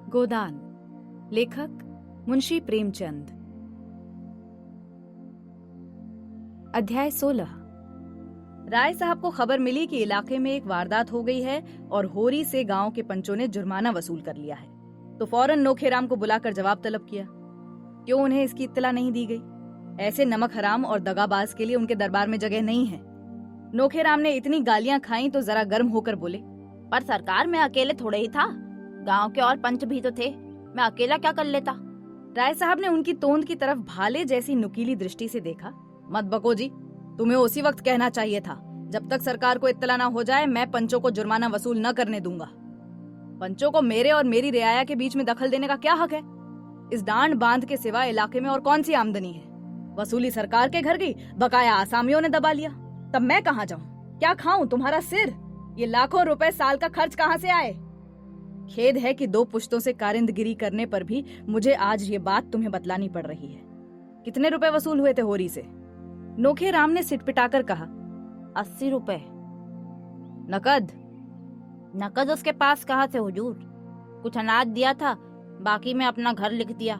गोदान। लेखक मुंशी प्रेमचंद। अध्याय 16। राय साहब को खबर मिली कि इलाके में एक वारदात हो गई है और होरी से गांव के पंचों ने जुर्माना वसूल कर लिया है, तो फौरन नोखेराम को बुलाकर जवाब तलब किया। क्यों उन्हें इसकी इत्तला नहीं दी गई? ऐसे नमक हराम और दगाबाज के लिए उनके दरबार में जगह नहीं है। नोखेराम ने इतनी गालियां खाई तो जरा गर्म होकर बोले, पर सरकार में अकेले थोड़े ही था, गांव के और पंच भी तो थे, मैं अकेला क्या कर लेता। राय साहब ने उनकी तोंद की तरफ भाले जैसी नुकीली दृष्टि से देखा। मत बको जी, तुम्हें उसी वक्त कहना चाहिए था। जब तक सरकार को इत्तला ना हो जाए मैं पंचों को जुर्माना वसूल न करने दूंगा। पंचों को मेरे और मेरी रियाया के बीच में दखल देने का क्या हक है? इस डांड बांध के सिवा इलाके में और कौन सी आमदनी है? वसूली सरकार के घर गई, बकाया आसामियों ने दबा लिया। तब मैं कहाँ जाऊं? क्या खाऊं तुम्हारा सिर? ये लाखों रुपए साल का खर्च कहाँ से आए? खेद है कि 2 पुश्तों से कारिंदगिरी करने पर भी मुझे आज ये बात तुम्हें बतलानी पड़ रही है। कितने रुपए वसूल हुए थे होरी से? नोखेराम ने सिटपिटाकर कहा। 80 रुपए। नकद? नकद उसके पास कहाँ से हुजूर? कुछ अनाज दिया था, बाकी में अपना घर लिख दिया।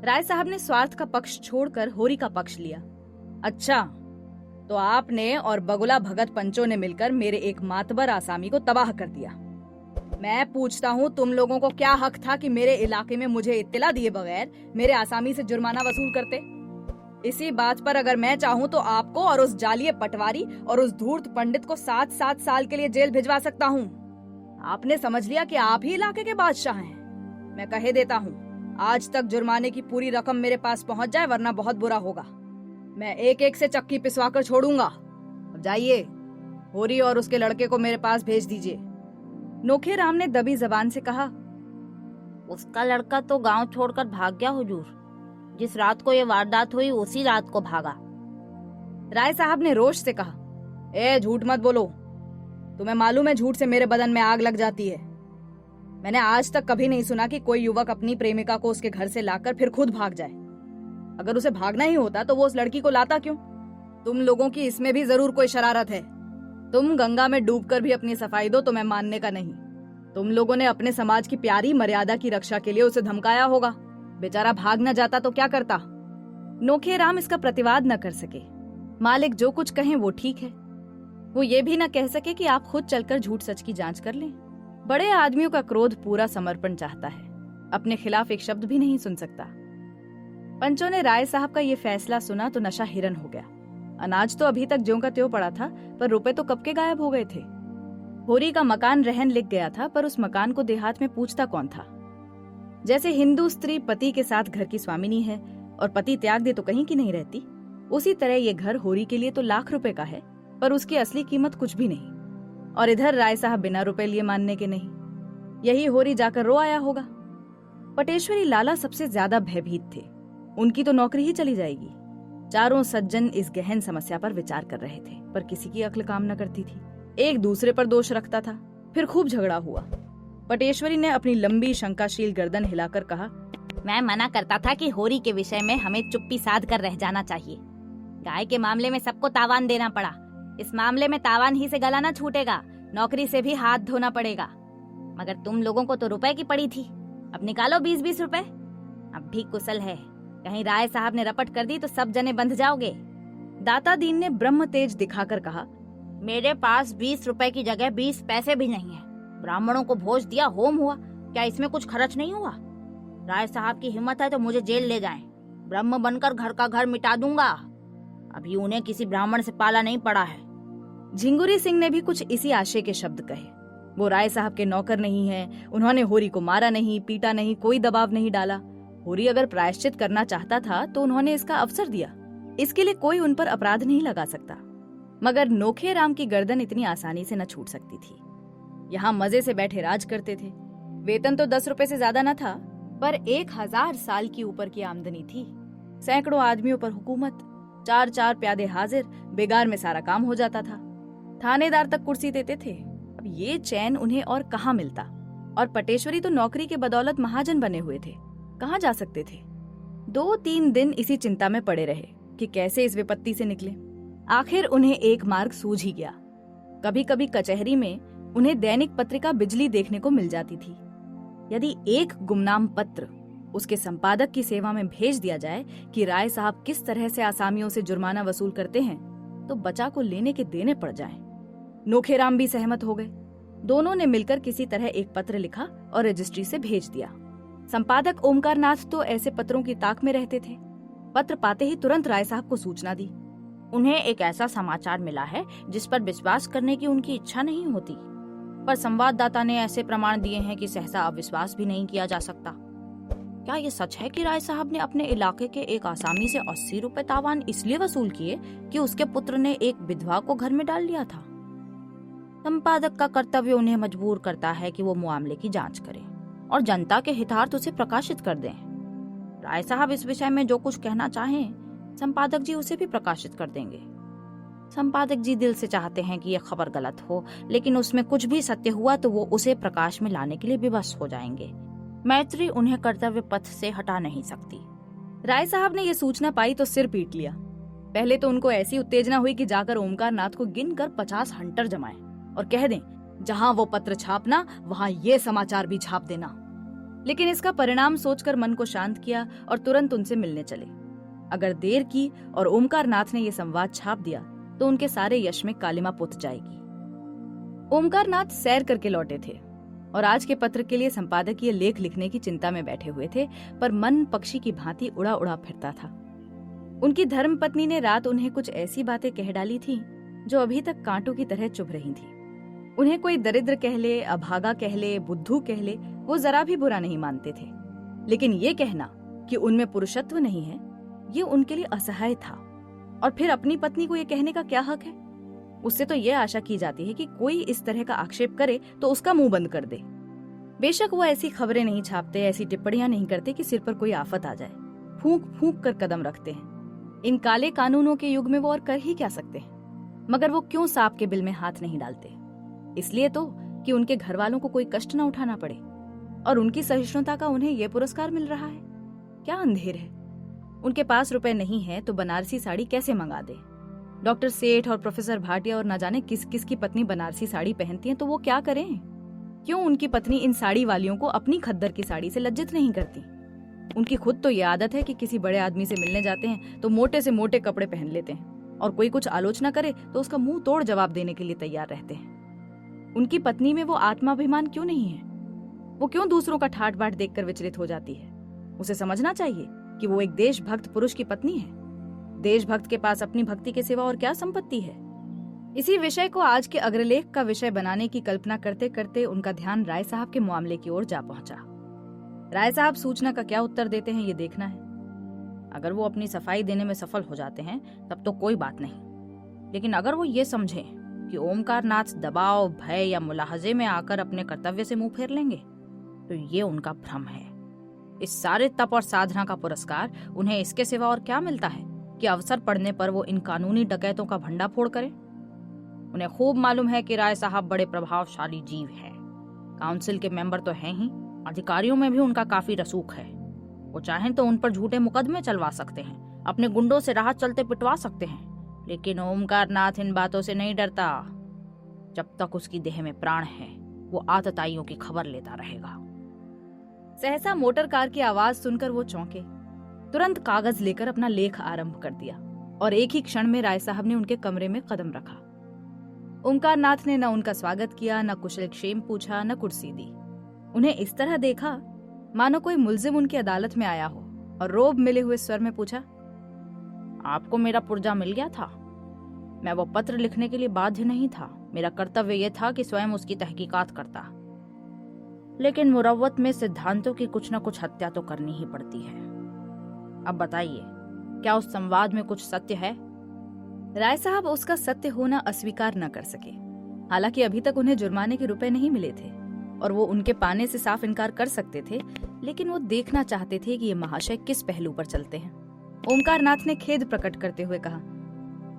राय साहब ने स्वार्थ का पक्ष छोड़कर होरी का पक्ष लिया। अच्छा, तो आपने और बगुला भगत पंचों ने मिलकर मेरे एक मातबर आसामी को तबाह कर दिया। मैं पूछता हूँ, तुम लोगों को क्या हक था कि मेरे इलाके में मुझे इत्तला दिए बगैर मेरे आसामी से जुर्माना वसूल करते? इसी बात पर अगर मैं चाहूँ तो आपको और उस जालिये पटवारी और उस धूर्त पंडित को 7-7 साल के लिए जेल भिजवा सकता हूँ। आपने समझ लिया कि आप ही इलाके के बादशाह हैं। मैं कहे देता हूँ, आज तक जुर्माने की पूरी रकम मेरे पास पहुँच जाए, वरना बहुत बुरा होगा। मैं एक-एक से चक्की पिसवा कर छोड़ूंगा। अब जाइए, होरी और उसके लड़के को मेरे पास भेज दीजिए। नोखेराम ने दबी जबान से कहा। उसका लड़का तो गांव छोड़कर भाग गया हुजूर। जिस रात को ये वारदात हुई उसी रात को भागा। राय साहब ने रोष से कहा, ए झूठ मत बोलो। तुम्हें मालूम है झूठ से मेरे बदन में आग लग जाती है। मैंने आज तक कभी नहीं सुना कि कोई युवक अपनी प्रेमिका को उसके घर से लाकर फिर खुद भाग जाए। अगर उसे भागना ही होता तो वो उस लड़की को लाता क्यों? तुम लोगों की इसमें भी जरूर कोई शरारत है। तुम गंगा में डूबकर भी अपनी सफाई दो तो मैं मानने का नहीं। तुम लोगों ने अपने समाज की प्यारी मर्यादा की रक्षा के लिए उसे धमकाया होगा। बेचारा भाग न जाता तो क्या करता? नोखेराम इसका प्रतिवाद न कर सके। मालिक जो कुछ कहें वो ठीक है। वो ये भी न कह सके कि आप खुद चलकर झूठ सच की जांच कर लें। बड़े आदमियों का क्रोध पूरा समर्पण चाहता है, अपने खिलाफ एक शब्द भी नहीं सुन सकता। पंचों ने राय साहब का ये फैसला सुना तो नशा हिरन हो गया। अनाज तो अभी तक ज्यों का त्यों पड़ा था, पर रुपए तो कब के गायब हो गए थे। होरी का मकान रहन लिख गया था, पर उस मकान को देहात में पूछता कौन था? जैसे हिंदू स्त्री पति के साथ घर की स्वामिनी है और पति त्याग दे तो कहीं की नहीं रहती, उसी तरह ये घर होरी के लिए तो लाख रुपए का है, पर उसकी असली कीमत कुछ भी नहीं। और इधर राय साहब बिना रुपए लिए मानने के नहीं। यही होरी जाकर रो आया होगा। पटेश्वरी लाला सबसे ज्यादा भयभीत थे। उनकी तो नौकरी ही चली जाएगी। चारों सज्जन इस गहन समस्या पर विचार कर रहे थे, पर किसी की अक्ल काम न करती थी। एक दूसरे पर दोष रखता था। फिर खूब झगड़ा हुआ। पटेश्वरी ने अपनी लंबी शंकाशील गर्दन हिलाकर कहा, मैं मना करता था कि होरी के विषय में हमें चुप्पी साध कर रह जाना चाहिए। गाय के मामले में सबको तावान देना पड़ा, इस मामले में तावान ही से गला न छूटेगा, नौकरी से भी हाथ धोना पड़ेगा। मगर तुम लोगों को तो रुपए की पड़ी थी, अब निकालो 20-20 रुपए। अब भी कुशल है, कहीं राय साहब ने रपट कर दी तो सब जने बंध जाओगे। दाता दीन ने ब्रह्म तेज दिखाकर कहा, मेरे पास 20 रुपए की जगह 20 पैसे भी नहीं है। ब्राह्मणों को भोज दिया, होम हुआ, क्या इसमें कुछ खर्च नहीं हुआ? राय साहब की हिम्मत है तो मुझे जेल ले जाएं, ब्रह्म बनकर घर का घर मिटा दूंगा। अभी उन्हें किसी ब्राह्मण से पाला नहीं पड़ा है। झिंगुरी सिंह ने भी कुछ इसी आशय के शब्द कहे। वो राय साहब के नौकर नहीं है, उन्होंने होरी को मारा नहीं, पीटा नहीं, कोई दबाव नहीं डाला। होरी अगर प्रायश्चित करना चाहता था तो उन्होंने इसका अवसर दिया। इसके लिए कोई उन पर अपराध नहीं लगा सकता। मगर नोखेराम की गर्दन इतनी आसानी से न छूट सकती थी। यहाँ मजे से बैठे राज करते थे। वेतन तो 10 रुपए से ज्यादा न था, पर 1000 साल की ऊपर की आमदनी थी। सैकड़ों आदमियों पर हुकूमत, 4-4 प्यादे हाजिर, बेगार में सारा काम हो जाता था। थानेदार तक कुर्सी देते थे। अब ये चैन उन्हें और कहाँ मिलता? और पटेश्वरी तो नौकरी के बदौलत महाजन बने हुए थे, कहाँ जा सकते थे? 2-3 दिन इसी चिंता में पड़े रहे कि कैसे इस विपत्ति से निकले। आखिर उन्हें एक मार्ग सूझ ही गया। कभी कभी कचहरी में उन्हें दैनिक पत्रिका बिजली देखने को मिल जाती थी। यदि एक गुमनाम पत्र उसके संपादक की सेवा में भेज दिया जाए कि राय साहब किस तरह से आसामियों से जुर्माना वसूल करते हैं, तो बचा को लेने के देने पड़ जाएं। नोखेराम भी सहमत हो गए। दोनों ने मिलकर किसी तरह एक पत्र लिखा और रजिस्ट्री से भेज दिया। संपादक ओमकार नाथ तो ऐसे पत्रों की ताक में रहते थे। पत्र पाते ही तुरंत राय साहब को सूचना दी। उन्हें एक ऐसा समाचार मिला है जिस पर विश्वास करने की उनकी इच्छा नहीं होती, पर संवाददाता ने ऐसे प्रमाण दिए हैं कि सहसा अविश्वास भी नहीं किया जा सकता। क्या ये सच है कि राय साहब ने अपने इलाके के एक आसामी से 80 रुपए तावान इसलिए वसूल किए कि उसके पुत्र ने एक विधवा को घर में डाल लिया था? संपादक का कर्तव्य उन्हें मजबूर करता है कि वो मामले की जांच करें और जनता के हितार्थ उसे प्रकाशित कर दें। राय साहब इस विषय में जो कुछ कहना चाहें, संपादक जी उसे भी प्रकाशित कर देंगे। संपादक जी दिल से चाहते हैं कि यह खबर गलत हो, लेकिन उसमें कुछ भी सत्य हुआ तो वो उसे प्रकाश में लाने के लिए विवश हो जाएंगे। मैत्री उन्हें कर्तव्य पथ से हटा नहीं सकती। राय साहब ने यह सूचना पाई तो सिर पीट लिया। पहले तो उनको ऐसी उत्तेजना हुई कि जाकर ओमकार नाथ को गिनकर 50 हंटर जमाए और कह दें, जहां वो पत्र छापना वहां ये समाचार भी छाप देना। लेकिन इसका परिणाम सोचकर मन को शांत किया और तुरंत उनसे मिलने चले। अगर देर की और ओमकार नाथ ने ये संवाद छाप दिया तो उनके सारे यश में कालिमा पुत जाएगी। ओमकार नाथ सैर करके लौटे थे और आज के पत्र के लिए संपादकीय लेख लिखने की चिंता में बैठे हुए थे, पर मन पक्षी की भांति उड़ा उड़ा फिरता था। उनकी धर्मपत्नी ने रात उन्हें कुछ ऐसी बातें कह डाली थी जो अभी तक कांटों की तरह चुभ रही थी। उन्हें कोई दरिद्र कह ले, अभागा कह ले, बुद्धू कह ले, वो जरा भी बुरा नहीं मानते थे, लेकिन ये कहना कि उनमें पुरुषत्व नहीं है, ये उनके लिए असहाय था। और फिर अपनी पत्नी को ये कहने का क्या हक है? उससे तो ये आशा की जाती है कि कोई इस तरह का आक्षेप करे तो उसका मुंह बंद कर दे। बेशक वो ऐसी खबरें नहीं छापते, ऐसी टिप्पणियां नहीं करते कि सिर पर कोई आफत आ जाए। फूंक फूंक कर कदम रखते हैं। इन काले कानूनों के युग में वो और कर ही क्या सकते हैं? मगर वो क्यों सांप के बिल में हाथ नहीं डालते? इसलिए तो कि उनके घर वालों को कोई कष्ट न उठाना पड़े, और उनकी सहिष्णुता का उन्हें यह पुरस्कार मिल रहा है। क्या अंधेर है? उनके पास रुपए नहीं है तो बनारसी साड़ी कैसे मंगा दे? डॉक्टर सेठ और प्रोफेसर भाटिया और न जाने किस किस की पत्नी बनारसी साड़ी पहनती हैं, तो वो क्या करें? क्यों उनकी पत्नी इन साड़ी वालियों को अपनी खद्दर की साड़ी से लज्जित नहीं करती? उनकी खुद तो ये आदत है कि किसी बड़े आदमी से मिलने जाते हैं तो मोटे से मोटे कपड़े पहन लेते हैं, और कोई कुछ आलोचना करे तो उसका मुंह तोड़ जवाब देने के लिए तैयार रहते हैं। उनकी पत्नी में वो आत्माभिमान क्यों नहीं है? वो क्यों दूसरों का ठाट बाट देखकर विचलित हो जाती है? उसे समझना चाहिए कि वो एक देशभक्त पुरुष की पत्नी है। देशभक्त के पास अपनी भक्ति के सिवा और क्या संपत्ति है? इसी विषय को आज के अग्रलेख का विषय बनाने की कल्पना करते करते उनका ध्यान राय साहब के मामले की ओर जा पहुंचा। राय साहब सूचना का क्या उत्तर देते हैं ये देखना है। अगर वो अपनी सफाई देने में सफल हो जाते हैं तब तो कोई बात नहीं, लेकिन अगर वो ये समझे कि ओमकार नाथ दबाव, भय या मुलाहजे में आकर अपने कर्तव्य से मुंह फेर लेंगे, तो ये उनका भ्रम है। इस सारे तप और साधना का पुरस्कार उन्हें इसके सिवा और क्या मिलता है कि अवसर पड़ने पर वो इन कानूनी डकैतों का भंडाफोड़ करें। उन्हें खूब मालूम है कि राय साहब बड़े प्रभावशाली जीव हैं। काउंसिल के मेंबर तो हैं ही, अधिकारियों में भी उनका काफी रसूख है। वो चाहें तो उन पर झूठे मुकदमे चलवा सकते हैं, अपने गुंडों से राहत चलते पिटवा सकते हैं, लेकिन ओमकार नाथ इन बातों से नहीं डरता। जब तक उसकी देह में प्राण है वो आतताइयों की खबर लेता रहेगा। सहसा मोटर कार की आवाज सुनकर वो चौंके। तुरंत कागज लेकर अपना लेख आरंभ कर दिया और एक ही क्षण में राय साहब ने उनके कमरे में कदम रखा। ओमकार नाथ ने न उनका स्वागत किया, न कुशलक्षेम पूछा, न कुर्सी दी। उन्हें इस तरह देखा मानो कोई मुल्जिम उनकी अदालत में आया हो, और रोब मिले हुए स्वर में पूछा, आपको मेरा पुर्जा मिल गया था? मैं वो पत्र लिखने के लिए बाध्य नहीं था। मेरा कर्तव्य यह था कि स्वयं उसकी तहकीकात करता, लेकिन मुरव्वत में सिद्धांतों की कुछ न कुछ हत्या तो करनी ही पड़ती है। अब बताइए, क्या उस संवाद में कुछ सत्य है? राय साहब उसका सत्य होना अस्वीकार न कर सके। हालांकि अभी तक उन्हें जुर्माने के रुपए नहीं मिले थे और वो उनके पाने से साफ इनकार कर सकते थे, लेकिन वो देखना चाहते थे कि ये महाशय किस पहलू पर चलते हैं। ओमकार नाथ ने खेद प्रकट करते हुए कहा,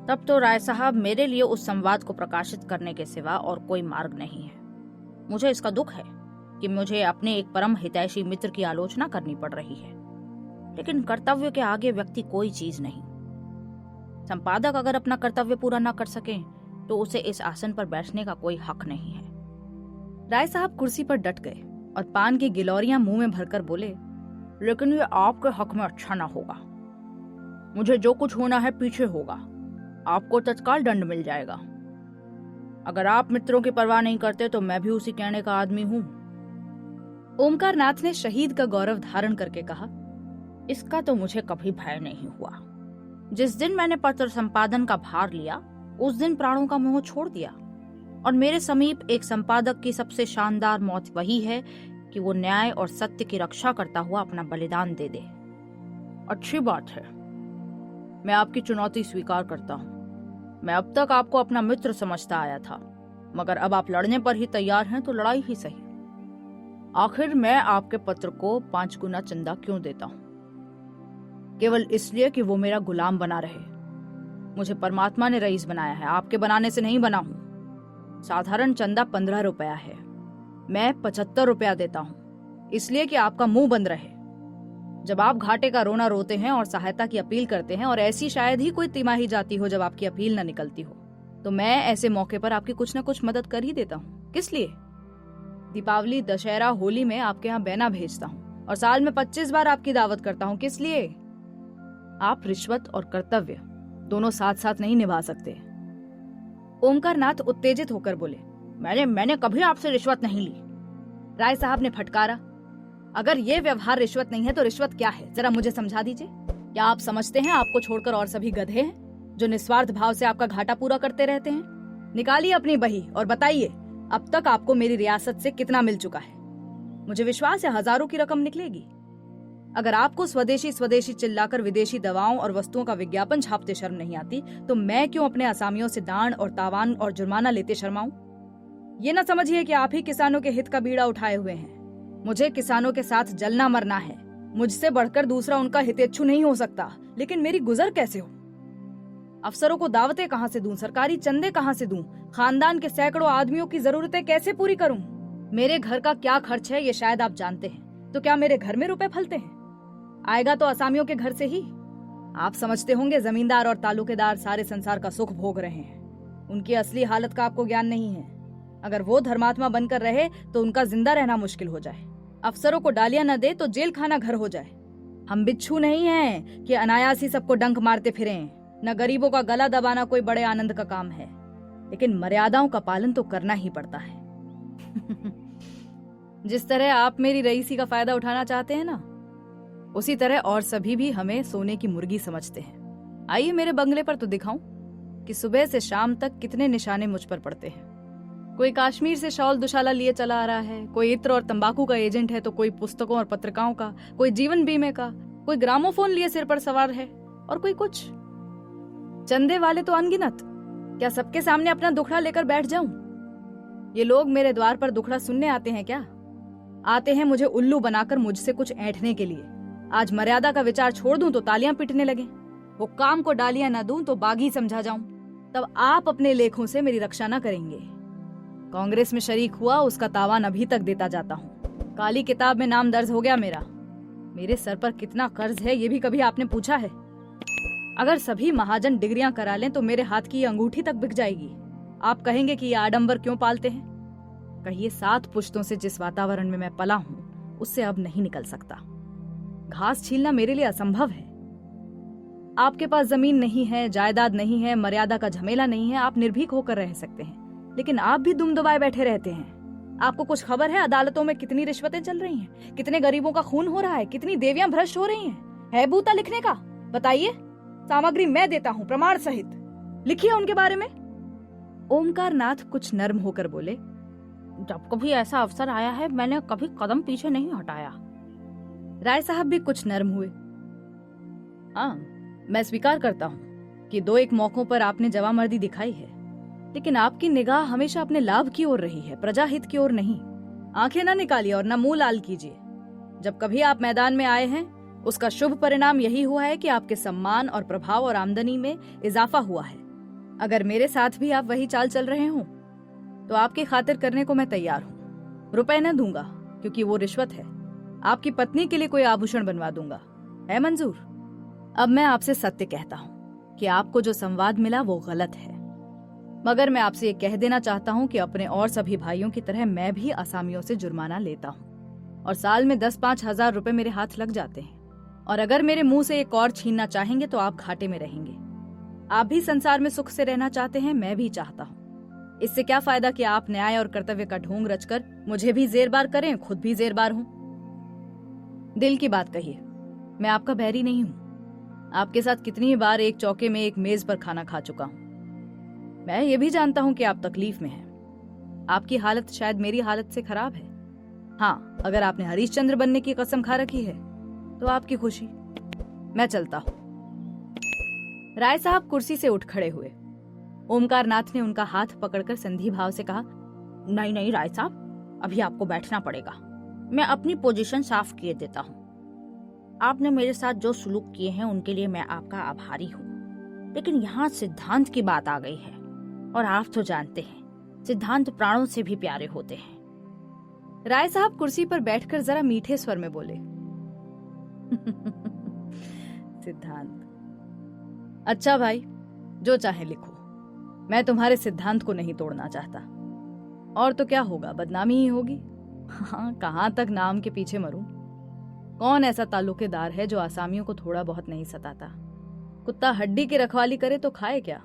तब तो राय साहब मेरे लिए उस संवाद को प्रकाशित करने के सिवा और कोई मार्ग नहीं है। मुझे इसका दुख है कि मुझे अपने एक परम हितैषी मित्र की आलोचना करनी पड़ रही है, लेकिन कर्तव्य के आगे व्यक्ति कोई चीज नहीं। संपादक अगर अपना कर्तव्य पूरा न कर सके तो उसे इस आसन पर बैठने का कोई हक नहीं है। राय साहब कुर्सी पर डट गए और पान की गिलौरियां मुंह में भरकर बोले, लेकिन ये आपके हक में अच्छा ना होगा। मुझे जो कुछ होना है पीछे होगा, आपको तत्काल दंड मिल जाएगा। अगर आप मित्रों की परवाह नहीं करते तो मैं भी उसी कहने का आदमी हूं। ओमकार नाथ ने शहीद का गौरव धारण करके कहा, इसका तो मुझे कभी भय नहीं हुआ। जिस दिन मैंने पत्र संपादन का भार लिया उस दिन प्राणों का मोह छोड़ दिया, और मेरे समीप एक संपादक की सबसे शानदार मौत वही है कि वो न्याय और सत्य की रक्षा करता हुआ अपना बलिदान दे दे। अच्छी बात है, मैं आपकी चुनौती स्वीकार करता हूँ। मैं अब तक आपको अपना मित्र समझता आया था, मगर अब आप लड़ने पर ही तैयार हैं तो लड़ाई ही सही। आखिर मैं आपके पत्र को 5 गुना चंदा क्यों देता हूँ? केवल इसलिए कि वो मेरा गुलाम बना रहे। मुझे परमात्मा ने रईस बनाया है, आपके बनाने से नहीं बना हूं। साधारण चंदा 15 रुपया है, मैं 75 रुपया देता हूं, इसलिए कि आपका मुंह बंद रहे। जब आप घाटे का रोना रोते हैं और सहायता की अपील करते हैं, और ऐसी शायद ही कोई तिमाही जाती हो जब आपकी अपील न निकलती हो, तो मैं ऐसे मौके पर आपकी कुछ न कुछ मदद कर ही देता हूँ। किस लिए? दीपावली, दशहरा, होली में आपके यहाँ बैना भेजता हूँ और साल में 25 बार आपकी दावत करता हूँ। किस लिए? आप रिश्वत और कर्तव्य दोनों साथ साथ नहीं निभा सकते। ओमकार नाथ उत्तेजित होकर बोले, मैंने कभी आपसे रिश्वत नहीं ली। राय साहब ने फटकारा, अगर ये व्यवहार रिश्वत नहीं है तो रिश्वत क्या है, जरा मुझे समझा दीजिए। क्या आप समझते हैं आपको छोड़कर और सभी गधे हैं जो निस्वार्थ भाव से आपका घाटा पूरा करते रहते हैं? निकालिए अपनी बही और बताइए अब तक आपको मेरी रियासत से कितना मिल चुका है। मुझे विश्वास है हजारों की रकम निकलेगी। अगर आपको स्वदेशी स्वदेशी चिल्लाकर विदेशी दवाओं और वस्तुओं का विज्ञापन छापते शर्म नहीं आती, तो मैं क्यों अपने असामियों से दांड और तावान और जुर्माना लेते शर्माऊं? ये ना समझिए कि आप ही किसानों के हित का बीड़ा उठाए हुए हैं। मुझे किसानों के साथ जलना मरना है। मुझसे बढ़कर दूसरा उनका हितेच्छु नहीं हो सकता, लेकिन मेरी गुजर कैसे हो? अफसरों को दावतें कहां से दूं, सरकारी चंदे कहां से दूं, खानदान के सैकड़ों आदमियों की जरूरतें कैसे पूरी करूं? मेरे घर का क्या खर्च है ये शायद आप जानते हैं, तो क्या मेरे घर में रुपए फलते हैं? आएगा तो असामियों के घर से ही। आप समझते होंगे जमींदार और तालुकेदार सारे संसार का सुख भोग रहे हैं, उनकी असली हालत का आपको ज्ञान नहीं है। अगर वो धर्मात्मा बनकर रहे तो उनका जिंदा रहना मुश्किल हो जाए। अफसरों को डालियां न दे तो जेल खाना घर हो जाए। हम बिच्छू नहीं हैं कि अनायास ही सबको डंक मारते फिरें। न गरीबों का गला दबाना कोई बड़े आनंद का काम है, लेकिन मर्यादाओं का पालन तो करना ही पड़ता है। जिस तरह आप मेरी रईसी का फायदा उठाना चाहते हैं ना, उसी तरह और सभी भी हमें सोने की मुर्गी समझते हैं। आइए मेरे बंगले पर तो दिखाऊं कि सुबह से शाम तक कितने निशाने मुझ पर पड़ते हैं। कोई कश्मीर से शॉल दुशाला लिए चला आ रहा है, कोई इत्र और तंबाकू का एजेंट है, तो कोई पुस्तकों और पत्रिकाओं का, कोई जीवन बीमे का, कोई ग्रामोफोन लिए सिर पर सवार है, और कोई कुछ। चंदे वाले तो अनगिनत। क्या सबके सामने अपना दुखड़ा लेकर बैठ जाऊं? ये लोग मेरे द्वार पर दुखड़ा सुनने आते हैं क्या? आते हैं मुझे उल्लू बनाकर मुझसे कुछ ऐंठने के लिए। आज मर्यादा का विचार छोड़ दूं तो तालियां पीटने लगे। वो काम को डालियां न दूं तो बागी समझा जाऊं, तब आप अपने लेखों से मेरी रक्षा न करेंगे। कांग्रेस में शरीक हुआ उसका तावान अभी तक देता जाता हूँ। काली किताब में नाम दर्ज हो गया मेरा। मेरे सर पर कितना कर्ज है ये भी कभी आपने पूछा है? अगर सभी महाजन डिग्रियां करा लें तो मेरे हाथ की ये अंगूठी तक बिक जाएगी। आप कहेंगे कि ये आडंबर क्यों पालते हैं? कहिए 7 पुश्तों से जिस वातावरण में मैं पला हूँ उससे अब नहीं निकल सकता। घास छीलना मेरे लिए असंभव है। आपके पास जमीन नहीं है, जायदाद नहीं है, मर्यादा का झमेला नहीं है, आप निर्भीक होकर रह सकते हैं, लेकिन आप भी दुम दबाए बैठे रहते हैं। आपको कुछ खबर है अदालतों में कितनी रिश्वतें चल रही हैं, कितने गरीबों का खून हो रहा है, कितनी देवियां भ्रष्ट हो रही हैं? है बूता लिखने का? बताइए, सामग्री मैं देता हूँ प्रमाण सहित। लिखिए उनके बारे में। ओमकार नाथ कुछ नर्म होकर बोले, जब कभी ऐसा अवसर आया है मैंने कभी कदम पीछे नहीं हटाया। राय साहब भी कुछ नर्म हुए। हाँ, मैं स्वीकार करता हूँ कि 2-1 मौकों पर आपने जवामर्दी दिखाई है, लेकिन आपकी निगाह हमेशा अपने लाभ की ओर रही है, प्रजाहित की ओर नहीं। आंखें न निकालिए और न मुंह लाल कीजिए। जब कभी आप मैदान में आए हैं उसका शुभ परिणाम यही हुआ है कि आपके सम्मान और प्रभाव और आमदनी में इजाफा हुआ है। अगर मेरे साथ भी आप वही चाल चल रहे हो तो आपकी खातिर करने को मैं तैयार हूँ। रुपए न दूंगा क्योंकि वो रिश्वत है। आपकी पत्नी के लिए कोई आभूषण बनवा दूंगा। है मंजूर? अब मैं आपसे सत्य कहता हूँ कि आपको जो संवाद मिला वो गलत है, मगर मैं आपसे ये कह देना चाहता हूँ कि अपने और सभी भाइयों की तरह मैं भी असामियों से जुर्माना लेता हूँ। और साल में 10-5 हजार रुपए मेरे हाथ लग जाते हैं। और अगर मेरे मुंह से एक और छीनना चाहेंगे तो आप घाटे में रहेंगे। आप भी संसार में सुख से रहना चाहते हैं, मैं भी चाहता हूँ। इससे क्या फायदा कि आप न्याय और कर्तव्य का ढोंग रचकर मुझे भी जेरबार करें, खुद भी जेरबार हूं। दिल की बात कहिए, मैं आपका बैरी नहीं हूं। आपके साथ कितनी बार एक चौके में एक मेज पर खाना खा चुका हूं। मैं ये भी जानता हूं कि आप तकलीफ में हैं। आपकी हालत शायद मेरी हालत से खराब है। हाँ, अगर आपने हरीशचंद्र बनने की कसम खा रखी है तो आपकी खुशी। मैं चलता हूं। राय साहब कुर्सी से उठ खड़े हुए। ओमकार नाथ ने उनका हाथ पकड़कर संधि भाव से कहा, नहीं नहीं राय साहब, अभी आपको बैठना पड़ेगा। मैं अपनी पोजीशन साफ किए देता हूँ। आपने मेरे साथ जो सुलूक किए हैं उनके लिए मैं आपका आभारी हूँ, लेकिन यहाँ सिद्धांत की बात आ गई है और आप तो जानते हैं सिद्धांत प्राणों से भी प्यारे होते हैं। राय साहब कुर्सी पर बैठकर जरा मीठे स्वर में बोले, सिद्धांत। अच्छा भाई, जो चाहे लिखो, मैं तुम्हारे सिद्धांत को नहीं तोड़ना चाहता। और तो क्या होगा, बदनामी ही होगी। हाँ, कहाँ तक नाम के पीछे मरूं। कौन ऐसा ताल्लुकेदार है जो आसामियों को थोड़ा बहुत नहीं सताता। कुत्ता हड्डी की रखवाली करे तो खाए क्या।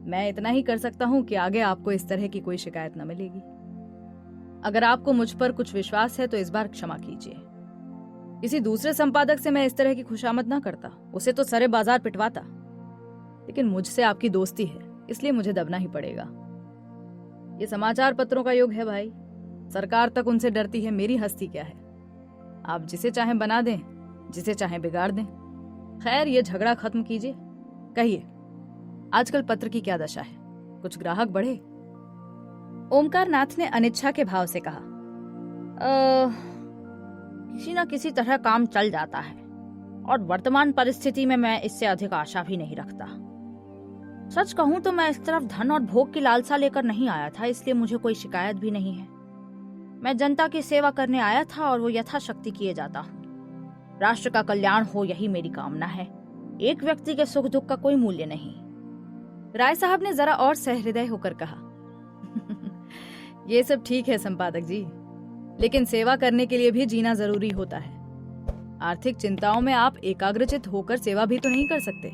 मैं इतना ही कर सकता हूं कि आगे आपको इस तरह की कोई शिकायत न मिलेगी। अगर आपको मुझ पर कुछ विश्वास है तो इस बार क्षमा कीजिए। किसी दूसरे संपादक से मैं इस तरह की खुशामद ना करता, उसे तो सरे बाजार पिटवाता। लेकिन मुझसे आपकी दोस्ती है, इसलिए मुझे दबना ही पड़ेगा। ये समाचार पत्रों का युग है भाई। सरकार तक उनसे डरती है, मेरी हस्ती क्या है। आप जिसे चाहें बना दें, जिसे चाहें बिगाड़ दें। खैर, ये झगड़ा खत्म कीजिए। कहिए, आजकल पत्र की क्या दशा है? कुछ ग्राहक बढ़े? ओमकार नाथ ने अनिच्छा के भाव से कहा, किसी न किसी तरह काम चल जाता है और वर्तमान परिस्थिति में मैं इससे अधिक आशा भी नहीं रखता। सच कहूं तो मैं इस तरफ धन और भोग की लालसा लेकर नहीं आया था, इसलिए मुझे कोई शिकायत भी नहीं है। मैं जनता की सेवा करने आया था और वो यथाशक्ति किए जाता हूँ। राष्ट्र का कल्याण हो, यही मेरी कामना है। एक व्यक्ति के सुख दुख का कोई मूल्य नहीं। राय साहब ने जरा और सहृदय होकर कहा, ये सब ठीक है संपादक जी, लेकिन सेवा करने के लिए भी जीना जरूरी होता है। आर्थिक चिंताओं में आप एकाग्रचित होकर सेवा भी तो नहीं कर सकते।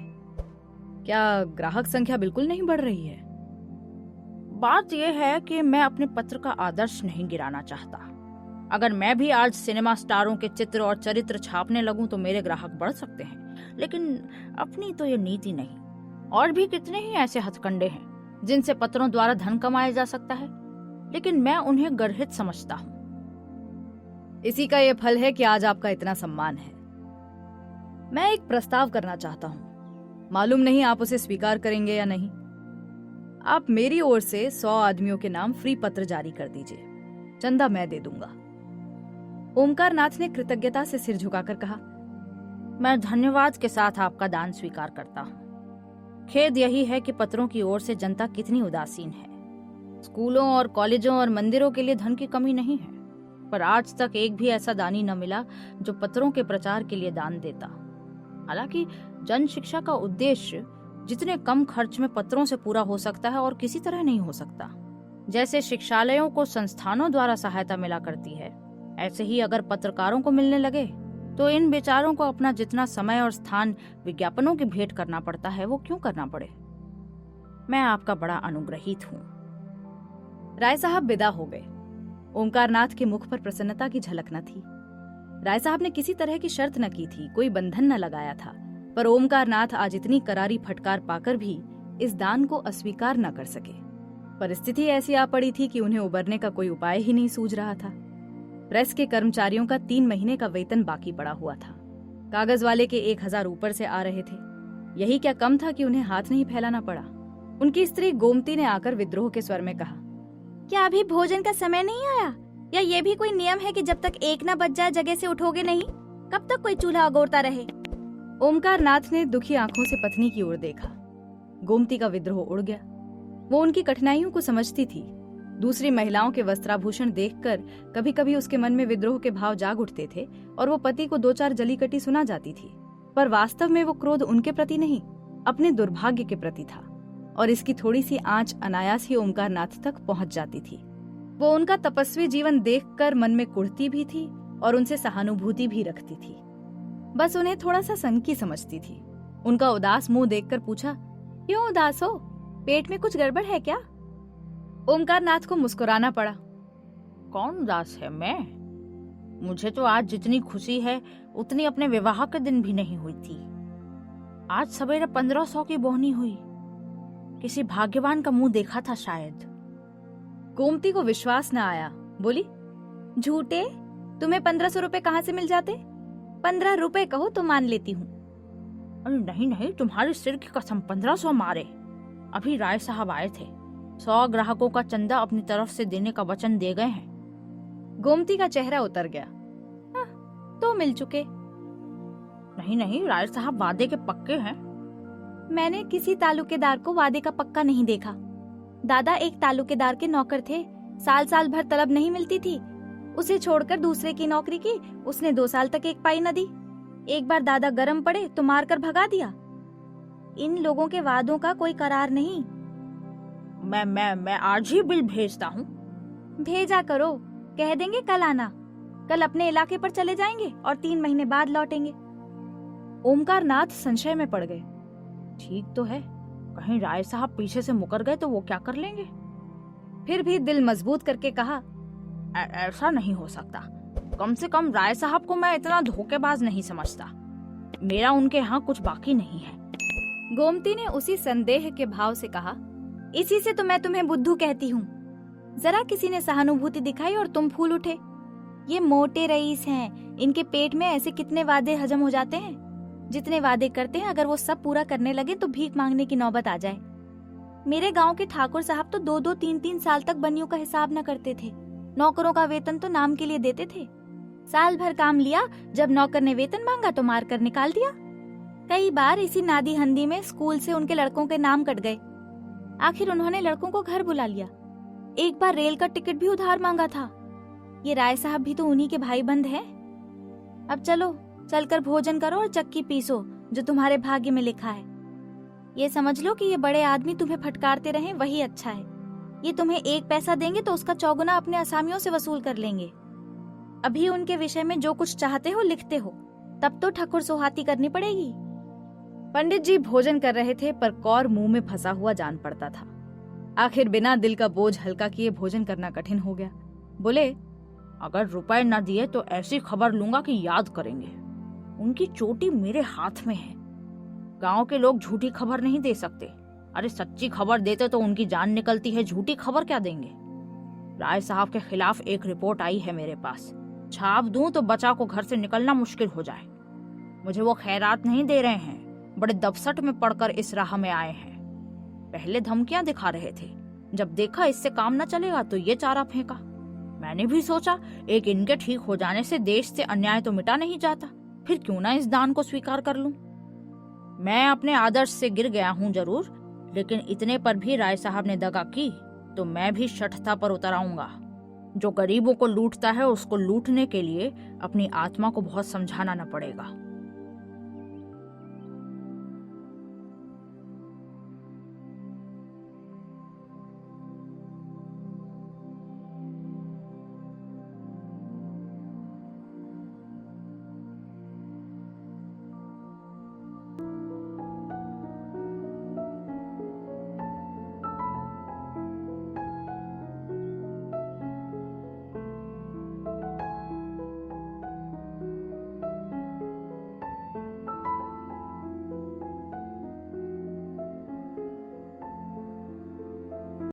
क्या ग्राहक संख्या बिल्कुल नहीं बढ़ रही है? बात यह है कि मैं अपने पत्र का आदर्श नहीं गिराना चाहता। अगर मैं भी आज सिनेमा स्टारों के चित्र और चरित्र छापने लगूं तो मेरे ग्राहक बढ़ सकते हैं, लेकिन अपनी तो ये नीति नहीं। और भी कितने ही ऐसे हथकंडे हैं जिनसे पत्रों द्वारा धन कमाया जा सकता है, लेकिन मैं उन्हें गर्हित समझता हूँ। इसी का ये फल है कि आज आपका इतना सम्मान है। मैं एक प्रस्ताव करना चाहता हूँ, मालूम नहीं आप उसे स्वीकार करेंगे या नहीं। आप मेरी ओर से 100 आदमियों के नाम फ्री पत्र जारी कर दीजिए, चंदा मैं दे दूंगा। ओमकार नाथ ने कृतज्ञता से सिर झुकाकर कहा, मैं धन्यवाद के साथ आपका दान स्वीकार करता हूँ। खेद यही है कि पत्रों की ओर से जनता कितनी उदासीन है। स्कूलों और कॉलेजों और मंदिरों के लिए धन की कमी नहीं है, पर आज तक एक भी ऐसा दानी न मिला जो पत्रों के प्रचार के लिए दान देता। हालांकि जन शिक्षा का उद्देश्य जितने कम खर्च में पत्रों से पूरा हो सकता है और किसी तरह नहीं हो सकता। जैसे शिक्षालयों को संस्थानों द्वारा सहायता मिला करती है, ऐसे ही अगर पत्रकारों को मिलने लगे तो इन बेचारों को अपना जितना समय और स्थान विज्ञापनों की भेंट करना पड़ता है वो क्यों करना पड़े। मैं आपका बड़ा अनुग्रहित हूँ। राय साहब विदा हो गए। ओमकार नाथ के मुख पर प्रसन्नता की झलक न थी। राय साहब ने किसी तरह की शर्त न की थी, कोई बंधन न लगाया था, पर ओमकार नाथ आज इतनी करारी फटकार पाकर भी इस दान को अस्वीकार न कर सके। परिस्थिति ऐसी आ पड़ी थी कि उन्हें उबरने का कोई उपाय ही नहीं सूझ रहा था। प्रेस के कर्मचारियों का 3 महीने का वेतन बाकी पड़ा हुआ था। कागज वाले के 1000 ऊपर से आ रहे थे। यही क्या कम था कि उन्हें हाथ नहीं फैलाना पड़ा। उनकी स्त्री गोमती ने आकर विद्रोह के स्वर में कहा, क्या अभी भोजन का समय नहीं आया? या ये भी कोई नियम है कि जब तक 1 न बज जाए जगह से उठोगे नहीं? कब तक कोई चूल्हा अगोरता रहे? ओमकार नाथ ने दुखी आंखों से पत्नी की ओर देखा। गोमती का विद्रोह उड़ गया। वो उनकी कठिनाइयों को समझती थी। दूसरी महिलाओं के वस्त्राभूषण देखकर कभी कभी उसके मन में विद्रोह के भाव जाग उठते थे और वो पति को 2-4 जलीकटी सुना जाती थी, पर वास्तव में वो क्रोध उनके प्रति नहीं, अपने दुर्भाग्य के प्रति था। और इसकी थोड़ी सी आंच अनायास ही ओमकार नाथ तक पहुंच जाती थी। वो उनका तपस्वी जीवन देखकर मन में कुढ़ती भी थी और उनसे सहानुभूति भी रखती थी। बस उन्हें थोड़ा सा सनकी समझती थी। उनका उदास मुंह देखकर पूछा, क्यों उदास हो? पेट में कुछ गड़बड़ है क्या? ओमकार नाथ को मुस्कुराना पड़ा। कौन उदास है? मैं? मुझे तो आज जितनी खुशी है उतनी अपने विवाह के दिन भी नहीं हुई थी। आज सवेरे 1500 की बोहनी हुई। किसी भाग्यवान का मुंह देखा था शायद। गोमती को विश्वास न आया, बोली, झूठे, तुम्हें 1500 रुपए कहाँ से मिल जाते? 15 रुपए कहो तो मान लेती हूँ। अरे नहीं नहीं, तुम्हारे सिर की कसम, 1500 मारे। अभी राय साहब आए थे, 100 ग्राहकों का चंदा अपनी तरफ से देने का वचन दे गए हैं। गोमती का चेहरा उतर गया। तो मिल चुके। नहीं नहीं, राय साहब वादे के पक्के हैं। मैंने किसी तालुकेदार को वादे का पक्का नहीं देखा। दादा एक तालुकेदार के नौकर थे, साल साल भर तलब नहीं मिलती थी। उसे छोड़कर दूसरे की नौकरी की, उसने 2 साल तक एक पाई न दी। एक बार दादा गरम पड़े तो मारकर भगा दिया। इन लोगों के वादों का कोई करार नहीं। मैं आज ही बिल भेजता हूँ। भेजा करो, कह देंगे कल आना। कल अपने इलाके पर चले जाएंगे और 3 महीने बाद लौटेंगे। ओमकार नाथ संशय में पड़ गए। ठीक तो है, कहीं राय साहब पीछे से मुकर गए तो वो क्या कर लेंगे? फिर भी दिल मजबूत करके कहा, ऐसा नहीं हो सकता। कम से कम राय साहब को मैं इतना धोखेबाज नहीं समझता। मेरा उनके यहाँ कुछ बाकी नहीं है। गोमती ने उसी संदेह के भाव से कहा, इसी से तो मैं तुम्हें बुद्धू कहती हूँ। जरा किसी ने सहानुभूति दिखाई और तुम फूल उठे। ये मोटे रईस हैं, इनके पेट में ऐसे कितने वादे हजम हो जाते हैं। जितने वादे करते हैं, अगर वो सब पूरा करने लगे तो भीख मांगने की नौबत आ जाए। मेरे गांव के ठाकुर साहब तो 2-2, 3-3 साल तक बनियों का हिसाब न करते थे। नौकरों का वेतन तो नाम के लिए देते थे। साल भर काम लिया, जब नौकर ने वेतन मांगा तो मार कर निकाल दिया। कई बार इसी नादी हंदी में स्कूल से उनके लड़कों के नाम कट गए। आखिर उन्होंने लड़कों को घर बुला लिया। एक बार रेल का टिकट भी उधार मांगा था। ये राय साहब भी तो उन्हीं के भाई बंद हैं। अब चलो, चलकर भोजन करो और चक्की पीसो, जो तुम्हारे भाग्य में लिखा है। ये समझ लो कि ये बड़े आदमी तुम्हें फटकारते रहें, वही अच्छा है। ये तुम्हें 1 पैसा देंगे तो उसका चौगुना अपने असामियों से वसूल कर लेंगे। अभी उनके विषय में जो कुछ चाहते हो लिखते हो, तब तो ठकुर सोहाती करनी पड़ेगी। पंडित जी भोजन कर रहे थे, पर कौर मुंह में फंसा हुआ जान पड़ता था। आखिर बिना दिल का बोझ हल्का किए भोजन करना कठिन हो गया। बोले, अगर रुपए न दिए तो ऐसी खबर लूंगा कि याद करेंगे। उनकी चोटी मेरे हाथ में है। गांव के लोग झूठी खबर नहीं दे सकते। अरे सच्ची खबर देते तो उनकी जान निकलती है, झूठी खबर क्या देंगे? राय साहब के खिलाफ एक रिपोर्ट आई है मेरे पास। छाप दूं तो बचा को घर से निकलना मुश्किल हो जाए। मुझे वो खैरात नहीं दे रहे हैं, बड़े दबसट में पड़कर इस राह में आए हैं। पहले धमकियां दिखा रहे थे, जब देखा इससे काम न चलेगा तो ये चारा फेंका। मैंने भी सोचा, एक इनके ठीक हो जाने से देश से अन्याय तो मिटा नहीं जाता, फिर क्यों ना इस दान को स्वीकार कर लूं। मैं अपने आदर्श से गिर गया हूं जरूर, लेकिन इतने पर भी राय साहब ने दगा की तो मैं भी शठता पर उतर आऊंगा। जो गरीबों को लूटता है उसको लूटने के लिए अपनी आत्मा को बहुत समझाना न पड़ेगा।